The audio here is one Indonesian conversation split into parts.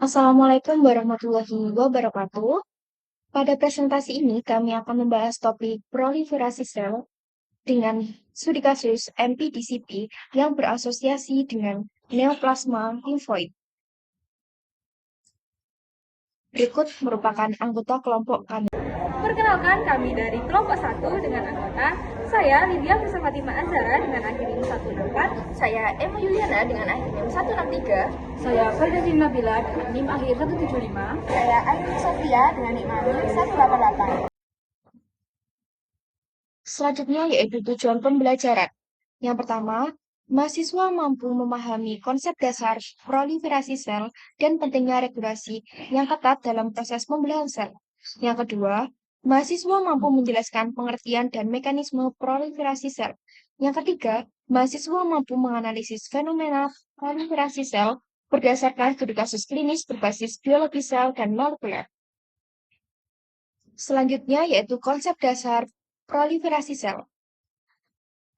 Assalamualaikum warahmatullahi wabarakatuh. Pada presentasi ini, kami akan membahas topik proliferasi sel dengan studi kasus MPDCP yang berasosiasi dengan neoplasma limfoid. Berikut merupakan anggota kelompok kami. Perkenalkan, kami dari kelompok 1 dengan anggota saya Lydia Fatima Anzara dengan akhir NIM 164, saya Emma Yuliana dengan akhir NIM 163, saya Ferdinand Nabila dengan NIM akhir 175, saya Aini Sofia dengan NIM akhir 188. Selanjutnya yaitu tujuan pembelajaran. Yang pertama, mahasiswa mampu memahami konsep dasar proliferasi sel dan pentingnya regulasi yang ketat dalam proses pembelahan sel. Yang kedua, mahasiswa mampu menjelaskan pengertian dan mekanisme proliferasi sel. Yang ketiga, mahasiswa mampu menganalisis fenomena proliferasi sel berdasarkan studi kasus klinis berbasis biologi sel dan molekuler. Selanjutnya yaitu konsep dasar proliferasi sel.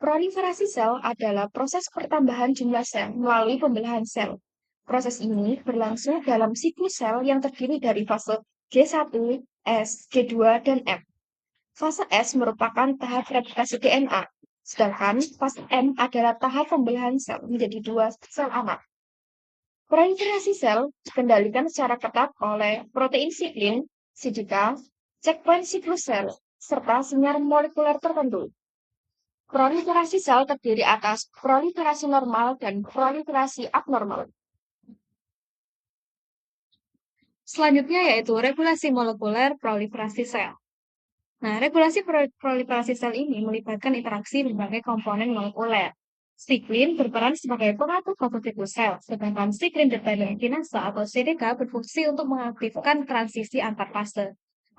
Proliferasi sel adalah proses pertambahan jumlah sel melalui pembelahan sel. Proses ini berlangsung dalam siklus sel yang terdiri dari fase G1, S, G2, dan M. Fase S merupakan tahap replikasi DNA, sedangkan fase M adalah tahap pembelahan sel menjadi dua sel anak. Proliferasi sel dikendalikan secara ketat oleh protein siklin, CDK, checkpoint siklus sel, serta sinyal molekuler tertentu. Proliferasi sel terdiri atas proliferasi normal dan proliferasi abnormal. Selanjutnya yaitu regulasi molekuler proliferasi sel. Nah, regulasi proliferasi sel ini melibatkan interaksi berbagai komponen molekuler. Siklin berperan sebagai pengatur fagosiklus sel, sedangkan siklin dependent kinase atau CDK berfungsi untuk mengaktifkan transisi antar fase.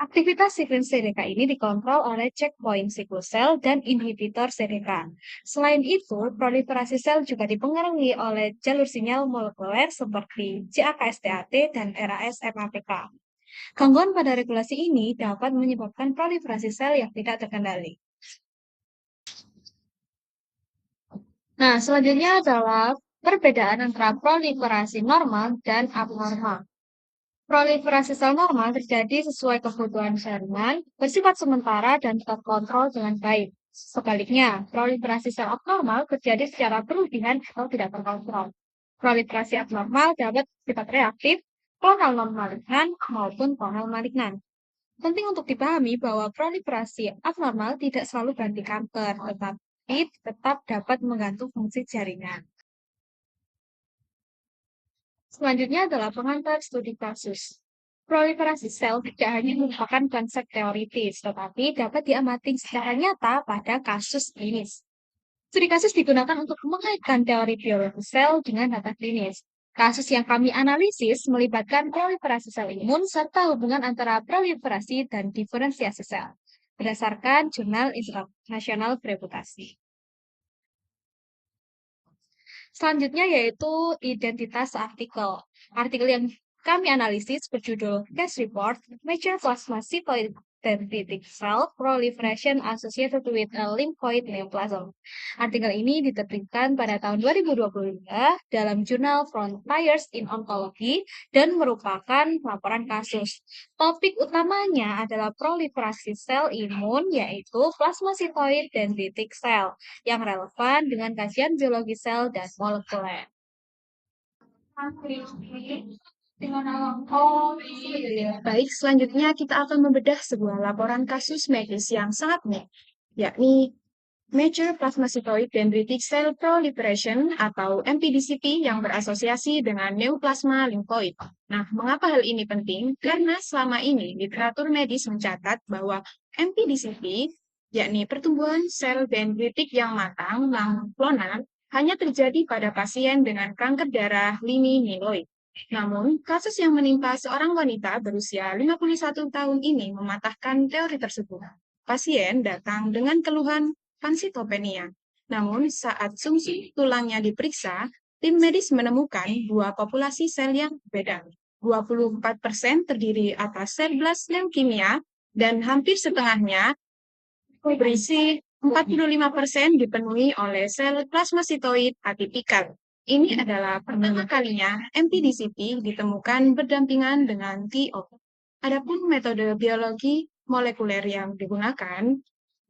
Aktivitas siklin CDK ini dikontrol oleh checkpoint siklus sel dan inhibitor CDK. Selain itu, proliferasi sel juga dipengaruhi oleh jalur sinyal molekuler seperti JAK-STAT dan RAS-MAPK. Gangguan pada regulasi ini dapat menyebabkan proliferasi sel yang tidak terkendali. Nah, selanjutnya adalah perbedaan antara proliferasi normal dan abnormal. Proliferasi sel normal terjadi sesuai kebutuhan jaringan, bersifat sementara dan terkontrol dengan baik. Sebaliknya, proliferasi sel abnormal terjadi secara berlebihan atau tidak terkontrol. Proliferasi abnormal dapat bersifat reaktif, klonal non-malignan maupun klonal malignan. Penting untuk dipahami bahwa proliferasi abnormal tidak selalu ganti kanker, tetapi tetap dapat mengganggu fungsi jaringan. Selanjutnya adalah pengantar studi kasus. Proliferasi sel tidak hanya merupakan konsep teoritis, tetapi dapat diamati secara nyata pada kasus klinis. Studi kasus digunakan untuk mengaitkan teori biologi sel dengan data klinis. Kasus yang kami analisis melibatkan proliferasi sel imun serta hubungan antara proliferasi dan diferensiasi sel, berdasarkan Jurnal Internasional Bereputasi. Selanjutnya yaitu identitas artikel. Artikel yang kami analisis berjudul Case Report, Major Plasmacytoid Dendritic Cell Proliferation Associated with a Lymphoid Neoplasm. Artikel ini diterbitkan pada tahun 2022 dalam jurnal Frontiers in Oncology dan merupakan laporan kasus. Topik utamanya adalah proliferasi sel imun, yaitu plasmacytoid dendritic cell, yang relevan dengan kajian biologi sel dan molekuler. Baik, selanjutnya kita akan membedah sebuah laporan kasus medis yang sangat unik, yakni Major Plasmacytoid Dendritic Cell Proliferation atau MPDCP yang berasosiasi dengan neoplasma limfoid. Nah, mengapa hal ini penting? Karena selama ini literatur medis mencatat bahwa MPDCP, yakni pertumbuhan sel dendritik yang matang, non-klonal, hanya terjadi pada pasien dengan kanker darah lini mieloid. Namun, kasus yang menimpa seorang wanita berusia 51 tahun ini mematahkan teori tersebut. Pasien datang dengan keluhan pansitopenia. Namun, saat sumsum tulangnya diperiksa, tim medis menemukan dua populasi sel yang berbeda. 24% terdiri atas sel blast leukemia dan hampir setengahnya berisi 45% dipenuhi oleh sel plasmasitoid atipikal. Ini adalah pertama kalinya MPDCT ditemukan berdampingan dengan TO. Adapun metode biologi molekuler yang digunakan,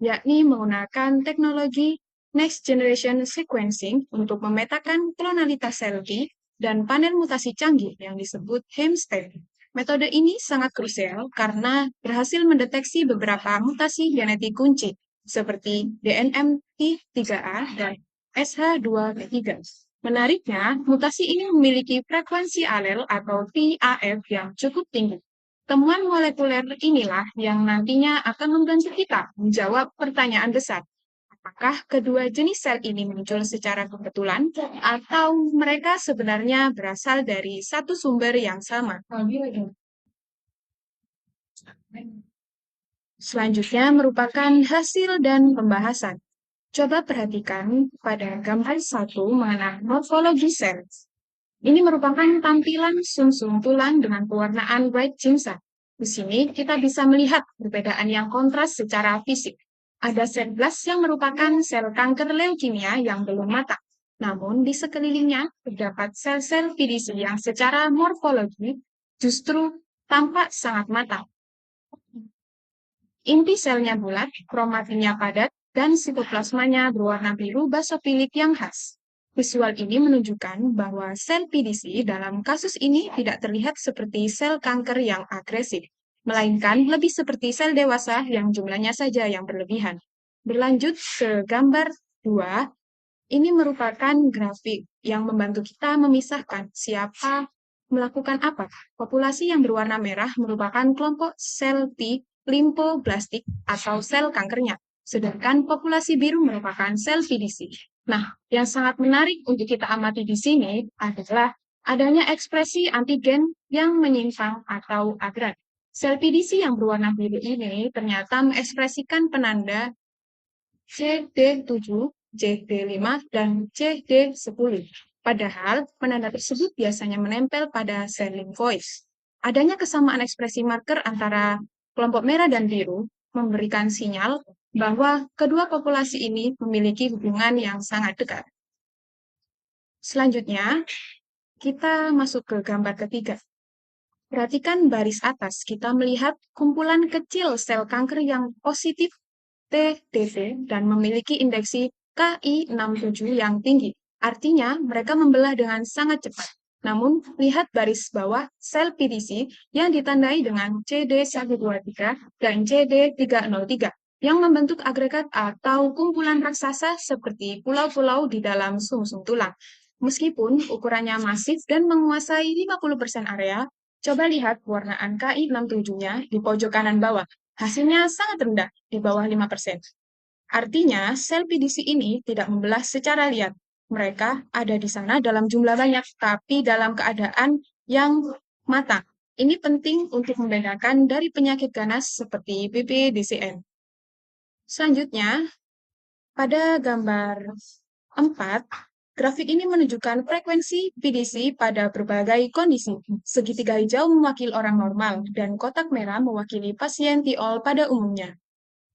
yakni menggunakan teknologi Next Generation Sequencing untuk memetakan klonalitas sel T dan panel mutasi canggih yang disebut Hempstead. Metode ini sangat krusial karena berhasil mendeteksi beberapa mutasi genetik kunci seperti DNMT3A dan SH2B3. Menariknya, mutasi ini memiliki frekuensi alel atau TAF yang cukup tinggi. Temuan molekuler inilah yang nantinya akan membantu kita menjawab pertanyaan besar. Apakah kedua jenis sel ini muncul secara kebetulan atau mereka sebenarnya berasal dari satu sumber yang sama? Selanjutnya merupakan hasil dan pembahasan. Coba perhatikan pada gambar 1 mengenai morfologi sel. Ini merupakan tampilan sumsum tulang dengan pewarnaan white ginseng. Di sini kita bisa melihat perbedaan yang kontras secara fisik. Ada sel blast yang merupakan sel kanker leukemia yang belum matang. Namun di sekelilingnya terdapat sel-sel PDC yang secara morfologi justru tampak sangat matang. Inti selnya bulat, kromatinnya padat, dan sitoplasmanya berwarna biru basofilik yang khas. Visual ini menunjukkan bahwa sel PDC dalam kasus ini tidak terlihat seperti sel kanker yang agresif, melainkan lebih seperti sel dewasa yang jumlahnya saja yang berlebihan. Berlanjut ke gambar 2, ini merupakan grafik yang membantu kita memisahkan siapa melakukan apa. Populasi yang berwarna merah merupakan kelompok sel T limfoblastik atau sel kankernya, sedangkan populasi biru merupakan sel PDC. Nah, yang sangat menarik untuk kita amati di sini adalah adanya ekspresi antigen yang menyimpang atau aberran. Sel PDC yang berwarna biru ini ternyata mengekspresikan penanda CD7, CD5, dan CD10. Padahal penanda tersebut biasanya menempel pada sel limfoid. Adanya kesamaan ekspresi marker antara kelompok merah dan biru memberikan sinyal bahwa kedua populasi ini memiliki hubungan yang sangat dekat. Selanjutnya, kita masuk ke gambar ketiga. Perhatikan baris atas, kita melihat kumpulan kecil sel kanker yang positif TDT dan memiliki indeksi Ki67 yang tinggi. Artinya, mereka membelah dengan sangat cepat. Namun, lihat baris bawah sel PDC yang ditandai dengan CD123 dan CD303 yang membentuk agregat atau kumpulan raksasa seperti pulau-pulau di dalam sumsum tulang. Meskipun ukurannya masif dan menguasai 50% area, coba lihat warnaan Ki67-nya di pojok kanan bawah. Hasilnya sangat rendah, di bawah 5%. Artinya, sel PDC ini tidak membelah secara liar. Mereka ada di sana dalam jumlah banyak, tapi dalam keadaan yang matang. Ini penting untuk membedakan dari penyakit ganas seperti BPDCN. Selanjutnya, pada gambar 4, grafik ini menunjukkan frekuensi PDC pada berbagai kondisi. Segitiga hijau mewakili orang normal, dan kotak merah mewakili pasien TIOL pada umumnya.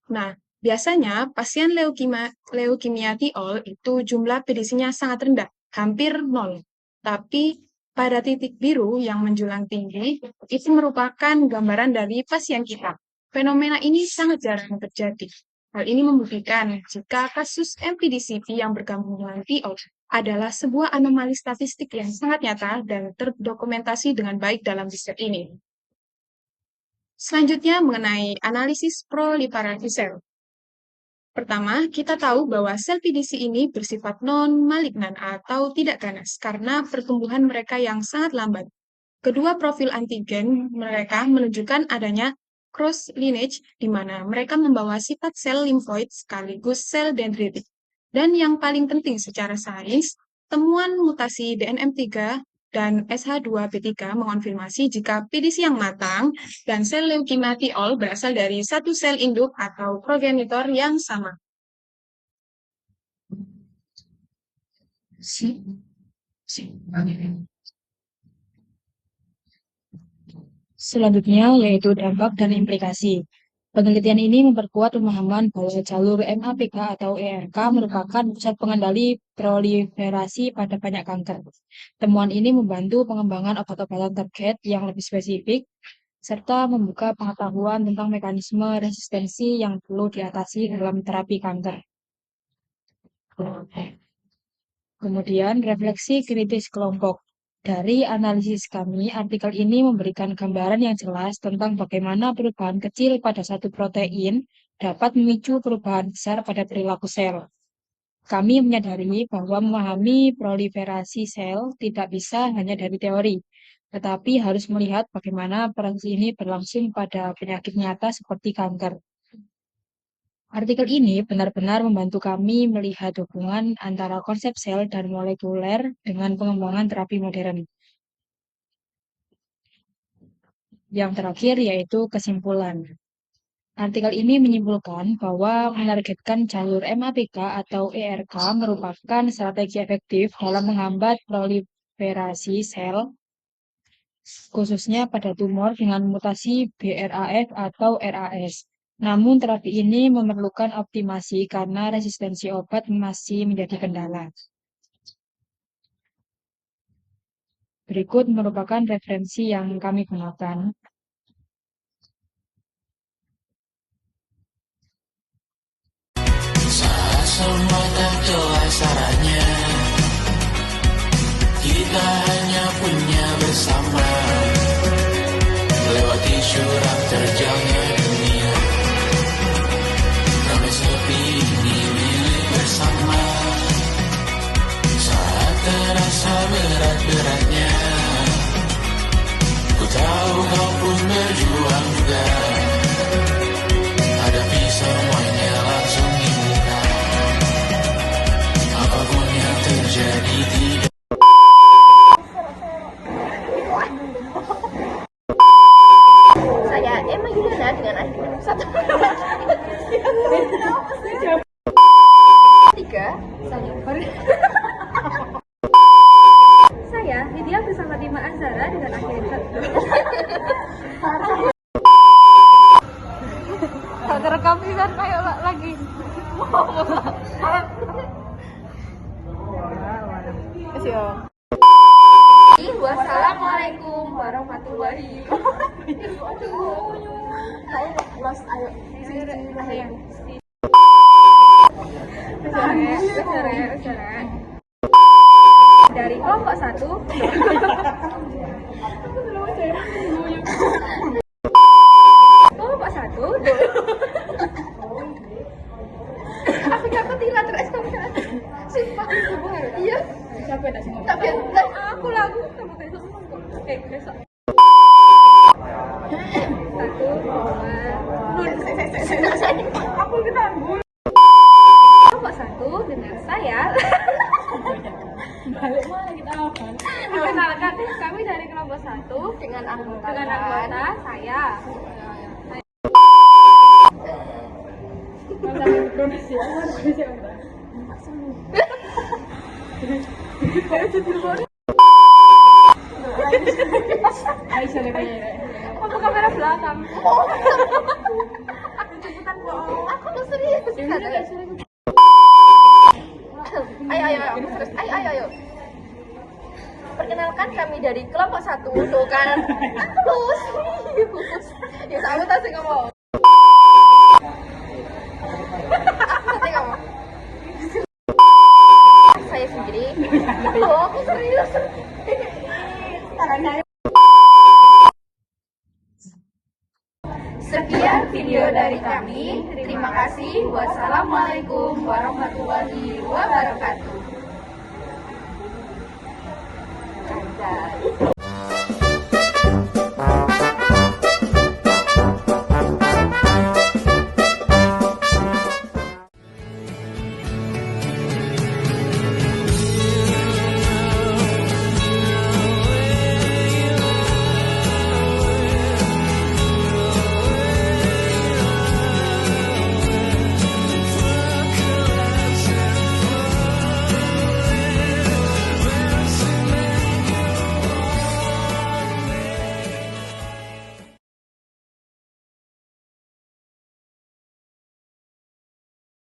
Nah, biasanya pasien leukemia TIOL itu jumlah PDC-nya sangat rendah, hampir 0. Tapi pada titik biru yang menjulang tinggi, itu merupakan gambaran dari pasien kita. Fenomena ini sangat jarang terjadi. Hal ini membuktikan jika kasus MPDCT yang bergabung dengan TIOL adalah sebuah anomali statistik yang sangat nyata dan terdokumentasi dengan baik dalam riset ini. Selanjutnya mengenai analisis proliferasi sel. Pertama, kita tahu bahwa sel PDC ini bersifat non-malignan atau tidak ganas karena pertumbuhan mereka yang sangat lambat. Kedua profil antigen mereka menunjukkan adanya cross lineage di mana mereka membawa sifat sel limfoid sekaligus sel dendritik. Dan yang paling penting secara sains, temuan mutasi DNMT3 dan SH2B3 mengonfirmasi jika PDC yang matang dan sel leukemia TIOL berasal dari satu sel induk atau progenitor yang sama. Selanjutnya yaitu dampak dan implikasi. Penelitian ini memperkuat pemahaman bahwa jalur MAPK atau ERK merupakan pusat pengendali proliferasi pada banyak kanker. Temuan ini membantu pengembangan obat-obatan target yang lebih spesifik, serta membuka pengetahuan tentang mekanisme resistensi yang perlu diatasi dalam terapi kanker. Kemudian, refleksi kritis kelompok. Dari analisis kami, artikel ini memberikan gambaran yang jelas tentang bagaimana perubahan kecil pada satu protein dapat memicu perubahan besar pada perilaku sel. Kami menyadari bahwa memahami proliferasi sel tidak bisa hanya dari teori, tetapi harus melihat bagaimana proses ini berlangsung pada penyakit nyata seperti kanker. Artikel ini benar-benar membantu kami melihat hubungan antara konsep sel dan molekuler dengan pengembangan terapi modern. Yang terakhir yaitu kesimpulan. Artikel ini menyimpulkan bahwa menargetkan jalur MAPK atau ERK merupakan strategi efektif dalam menghambat proliferasi sel, khususnya pada tumor dengan mutasi BRAF atau RAS. Namun terapi ini memerlukan optimasi karena resistensi obat masih menjadi kendala. Berikut merupakan referensi yang kami gunakan. Saat semua tak jelas arahnya, kita hanya punya bersama, lewati syurang terjangnya dunia. Ramai sepi ini milik bersama, saat terasa berat-beratnya, ku tahu kau pun berjuang juga, hadapi semuanya langsung di muka, apapun yang terjadi tidak. Saya Emma Juliana dengan akhir 1. 3. Saya Lydia Krisangatima Anzara dengan akhir 1. Tak terekam sih kan kayak lagi. Wassalamualaikum warahmatullahi Dari kelompok 1. Kelompok 1. Aku gak ketilan terus kamu kan. Sumpah. Iya. Siapa yang sini? Tapi Aku lagu kamu besok semua. Besok. 1, 2. aku ketangguh. Kelompok 1 dengan saya. Perkenalkan, kami dari kelompok 1 Dengan anggota saya. Apa kamera belakang? Aku udah serius. Ayo. Terus, ayo. Perkenalkan kami dari kelompok 1. Tuh kan. Terus. Ya aku tadi ngomong. Tadi ngomong. Saya sendiri. Oh, aku serius. Sekian video dari kami. Terima kasih. Wassalamualaikum warahmatullahi wabarakatuh.